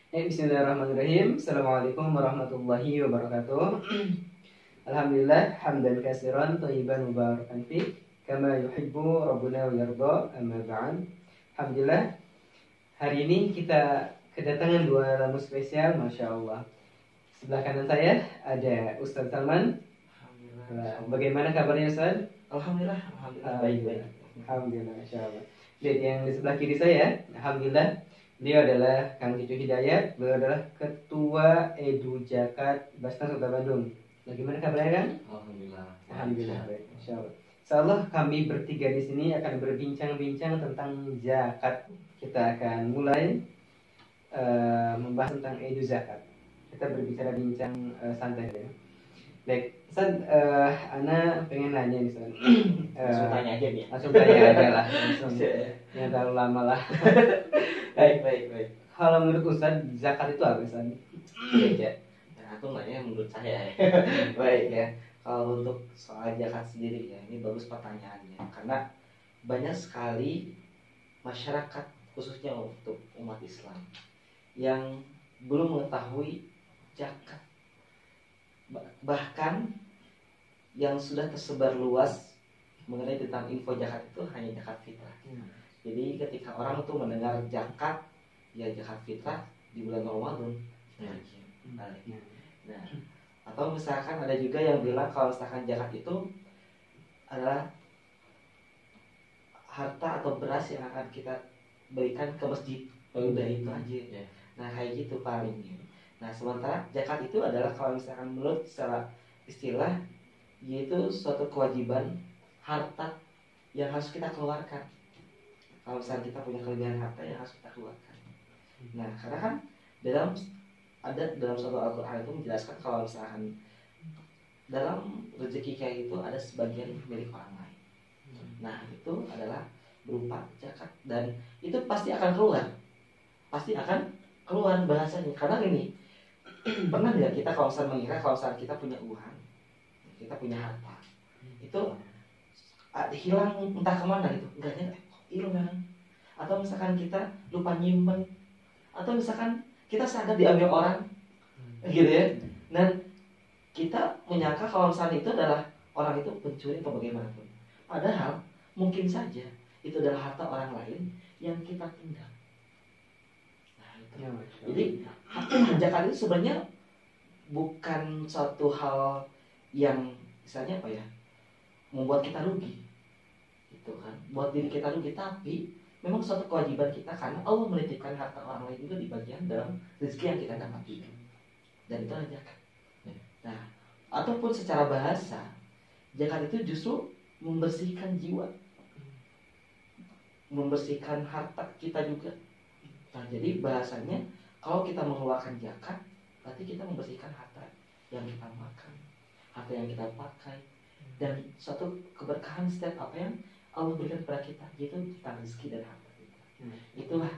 Bismillahirrahmanirrahim. Assalamualaikum warahmatullahi wabarakatuh. Alhamdulillah hamdan katsiran thayyiban mubarakan fi kama yuhibbu rabbuna wa yarda. Amma ba'd. Alhamdulillah hari ini kita kedatangan dua tamu spesial, Masya Allah. Sebelah kanan saya ada Ustaz Salman. Bagaimana kabarnya Ustaz? Alhamdulillah baik. Alhamdulillah, Masya Allah. Dan yang di sebelah kiri saya, Alhamdulillah, beliau adalah Kang Cucu Hidayat. Beliau adalah Ketua Edu Jakat Basnas Kota Bandung. Bagaimana kabarnya Kang? Alhamdulillah, baik, Masya Allah. Insyaallah kami bertiga di sini akan berbincang-bincang tentang zakat. Kita akan mulai membahas tentang Edu Zakat. Kita berbicara bincang santai ya. Baik, Ustaz, Ana pengen nanya nih Ustaz. Langsung tanya aja nih. Langsung tanya aja lah, langsung. Jangan terlalu lama lah. Baik. Kalau menurut Ustaz, zakat itu apa Ustaz? Ya. Nah, aku nanya menurut saya ya. Baik ya. Kalau untuk soal zakat sendiri ya, ini bagus pertanyaannya. Karena banyak sekali masyarakat khususnya untuk umat Islam yang belum mengetahui zakat. Bahkan yang sudah tersebar luas mengenai tentang info zakat itu hanya zakat fitrah. Jadi ketika orang tuh mendengar zakat, ya zakat fitrah di bulan Ramadan. Nah, atau misalkan ada juga yang bilang kalau misalkan zakat itu adalah harta atau beras yang akan kita berikan ke masjid. Udah itu aja. Nah kayak gitu paling. Nah sementara zakat itu adalah kalau misalkan menurut secara istilah yaitu suatu kewajiban harta yang harus kita keluarkan. Kalau misalkan kita punya kelebihan harta yang harus kita keluarkan. Nah karena kan dalam suatu Al-Quran itu menjelaskan kalau misalkan dalam rezeki kayak itu ada sebagian milik orang lain. Nah itu adalah berupa zakat dan itu pasti akan keluar bahasanya. Karena gini, pernah nggak kita kalau misalnya mengira kalau misalnya kita punya uang, kita punya harta, itu hilang entah kemana gitu, enggaknya hilang. Atau misalkan kita lupa nyimpen, atau misalkan kita sadar diambil orang, gitu ya. Dan kita menyangka kalau misalnya itu adalah orang itu pencuri atau bagaimanapun. Padahal mungkin saja itu adalah harta orang lain yang kita tindak. Nah, itu. Jadi zakat itu sebenarnya bukan suatu hal yang misalnya apa ya, membuat kita rugi, gitu kan? Buat diri kita rugi, tapi memang suatu kewajiban kita karena Allah menitipkan harta orang lain juga di bagian dalam rezeki yang kita dapati, dan itu adalah zakat. Nah, ataupun secara bahasa, zakat itu justru membersihkan jiwa, membersihkan harta kita juga. Nah, jadi bahasanya kalau kita mengeluarkan zakat, berarti kita membersihkan harta yang kita makan, harta yang kita pakai, dan suatu keberkahan setiap apa yang Allah berikan kepada kita, yaitu tentang rezeki dan harta kita. Itulah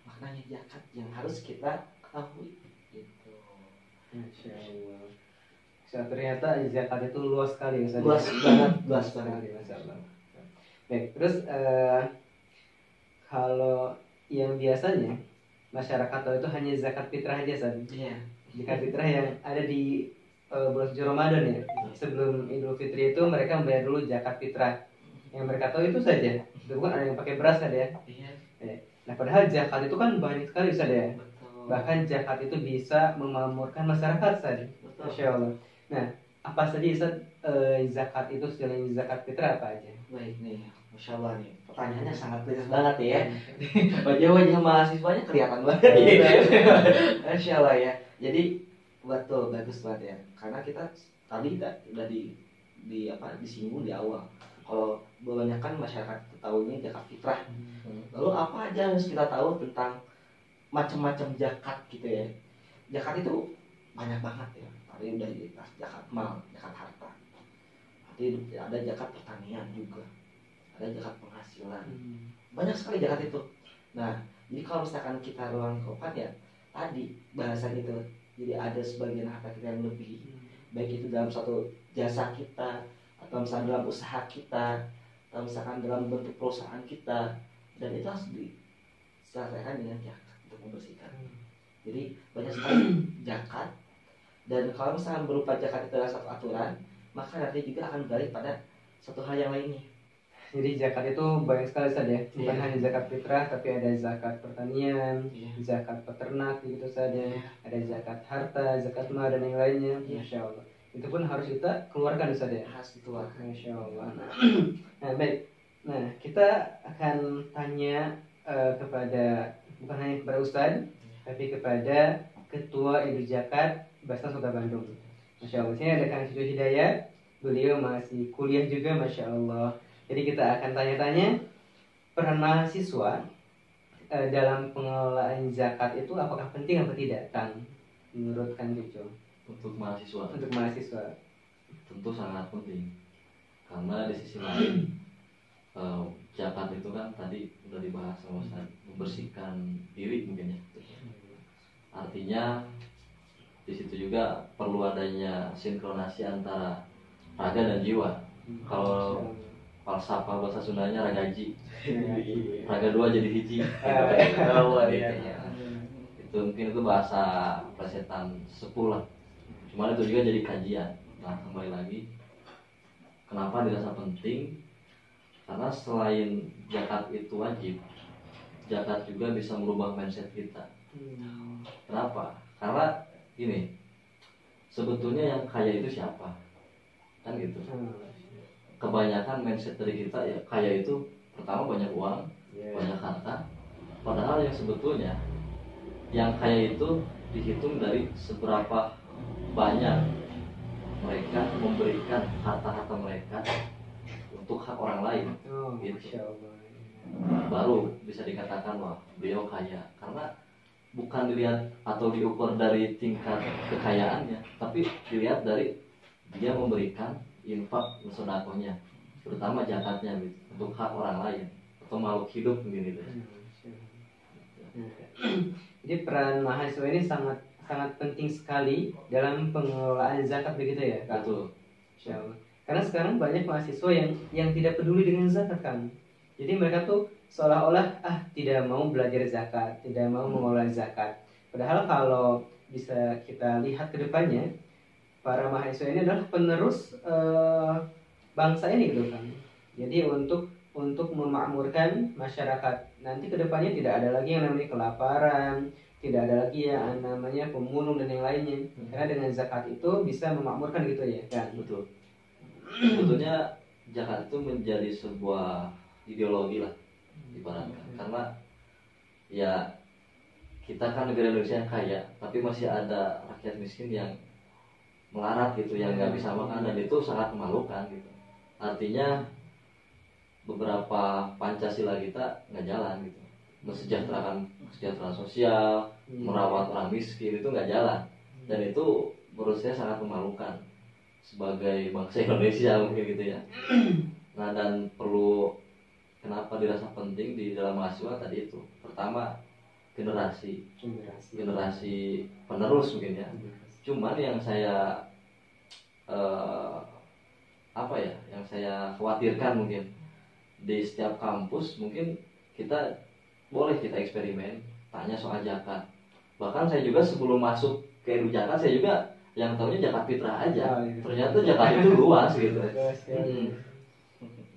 maknanya zakat yang harus kita ketahui. Gitu. Masya Allah. Ternyata zakat itu luas sekali Ustaz. Luas banget. Masya Allah. Baik, terus kalau yang biasanya masyarakat tahu itu hanya zakat fitrah aja Ustaz. Iya. Zakat fitrah yang ada di bulan suci Ramadan ya. Sebelum Idul Fitri itu mereka membayar dulu zakat fitrah. Yang mereka tahu itu saja. Itu bukan ada yang pakai beras kan ya. Iya. Nah padahal zakat itu kan banyak sekali Ustaz ya. Betul. Bahkan zakat itu bisa memakmurkan masyarakat saja. Masya Allah. Nah apa saja Ustaz zakat itu selain zakat fitrah apa aja? Baik nih, Masya Allah nih. Pertanyaannya sangat kritis banget ya. Wajah-wajah mahasiswanya kelihatan banget. Masya Allah ya. Jadi betul, bagus banget ya. Karena kita tadi udah disinggung di awal. Kalau kebanyakan masyarakat tahunya zakat fitrah. Lalu apa aja harus kita tahu tentang macam-macam zakat gitu ya. Zakat itu banyak banget ya. Tadi udah zakat mal, zakat harta. Nanti ada zakat pertanian juga. Ada zakat penghasilan. Banyak sekali zakat itu. Nah, jadi kalau misalkan kita ruang kopan ya tadi bahasan itu. Jadi ada sebagian harta kita yang lebih, baik itu dalam suatu jasa kita, atau misalkan dalam usaha kita, atau misalkan dalam bentuk perusahaan kita, dan itu harus diselesaikan dengan zakat untuk membersihkan. Jadi banyak sekali zakat, dan kalau misalnya berupa zakat itu adalah satu aturan, maka nanti juga akan balik pada satu hal yang lainnya. Jadi zakat itu banyak sekali saja, bukan Iya. hanya zakat fitrah, tapi ada zakat pertanian, Iya. zakat peternak gitu saja, Iya. ada zakat harta, zakat mal dan yang lainnya. Iya. Masya Allah. Itu pun harus kita keluarkan saja. Harus dikeluarkan. Masya Allah. Nah, baik. Nah, kita akan tanya kepada bukan hanya kepada Ustadz, tapi kepada Ketua Edu Zakat Basnas Kota Bandung. Masya Allah. Sini ada Kang Cucu Hidayat. Beliau masih kuliah juga, Masya Allah. Jadi kita akan tanya-tanya peran mahasiswa dalam pengelolaan zakat itu apakah penting atau tidak, Kang? Menurut Kang Cucu? Untuk mahasiswa Untuk mahasiswa tentu sangat penting, karena di sisi lain zakat itu kan tadi udah dibahas sama Ustaz, membersihkan diri mungkin ya. Artinya di situ juga perlu adanya sinkronasi antara raga dan jiwa. Kalau falsafah bahasa Sundanya ragaji, raga dua jadi hiji. Itu mungkin itu bahasa plesetan sepuh lah. Cuman itu juga jadi kajian. Nah, kembali lagi, kenapa dirasa penting? Karena selain zakat itu wajib, zakat juga bisa merubah mindset kita. Kenapa? Karena gini, sebetulnya yang kaya itu siapa? Kan gitu. Kebanyakan mindset dari kita ya, kaya itu pertama banyak uang, banyak harta. Padahal yang sebetulnya yang kaya itu dihitung dari seberapa banyak mereka memberikan harta-harta mereka untuk hak orang lain. Gitu. Baru bisa dikatakan wah beliau kaya, karena bukan dilihat atau diukur dari tingkat kekayaannya, tapi dilihat dari dia memberikan infak sedekahnya, terutama zakatnya gitu, untuk hak orang lain atau makhluk hidup gitu. Jadi peran mahasiswa ini sangat penting sekali dalam pengelolaan zakat begitu ya, Kang? Betul. Insya Allah. Karena sekarang banyak mahasiswa yang tidak peduli dengan zakat, Kang. Jadi mereka tuh seolah-olah tidak mau belajar zakat, tidak mau mengelola zakat. Padahal kalau bisa kita lihat ke depannya, para mahasiswa ini adalah penerus bangsa ini gitu, Kang. Jadi untuk memakmurkan masyarakat. Nanti ke depannya tidak ada lagi yang namanya kelaparan, tidak ada lagi yang namanya pemulung dan yang lainnya. Karena dengan zakat itu bisa memakmurkan gitu ya, kan? Betul. Sebetulnya zakat itu menjadi sebuah ideologi lah ibaratkan, karena ya kita kan negara Indonesia yang kaya, tapi masih ada rakyat miskin yang melarat gitu, yang nggak bisa makan, dan itu sangat memalukan gitu. Artinya beberapa Pancasila kita nggak jalan gitu, kesejahteraan sosial, merawat orang miskin itu nggak jalan, dan itu menurut saya sangat memalukan sebagai bangsa Indonesia mungkin gitu ya. Nah, dan perlu, kenapa dirasa penting di dalam mahasiswa tadi itu, pertama generasi penerus mungkin ya. Cuman yang saya yang saya khawatirkan mungkin di setiap kampus mungkin kita eksperimen tanya soal zakat. Bahkan saya juga sebelum masuk ke Edu Zakat, saya juga yang tahunya zakat fitrah aja. Ternyata zakat itu luas gitu.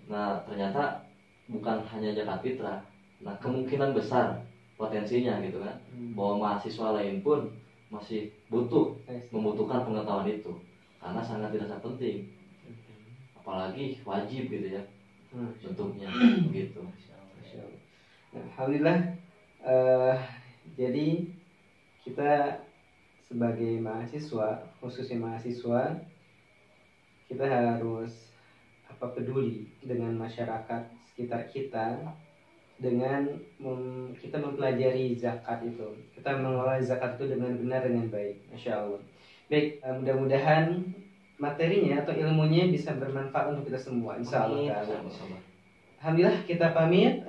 Nah, ternyata bukan hanya zakat fitrah. Nah, kemungkinan besar potensinya gitu kan, bahwa mahasiswa lain pun masih membutuhkan pengetahuan itu, karena sangat dirasa penting, apalagi wajib gitu ya bentuknya begitu. Alhamdulillah. Jadi kita sebagai mahasiswa, khususnya mahasiswa, kita harus peduli dengan masyarakat sekitar kita, dengan kita mempelajari zakat itu, kita mengelola zakat itu dengan benar, dengan baik. Masya Allah. Baik, mudah-mudahan materinya atau ilmunya bisa bermanfaat untuk kita semua, insya Allah. Alhamdulillah, kita pamit.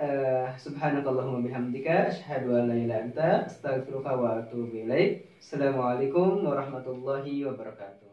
Subhanakallahumma bihamdika, asyhadu an la ilaha illa anta, astaghfiruka wa atubu ilaik. Assalamualaikum warahmatullahi wabarakatuh.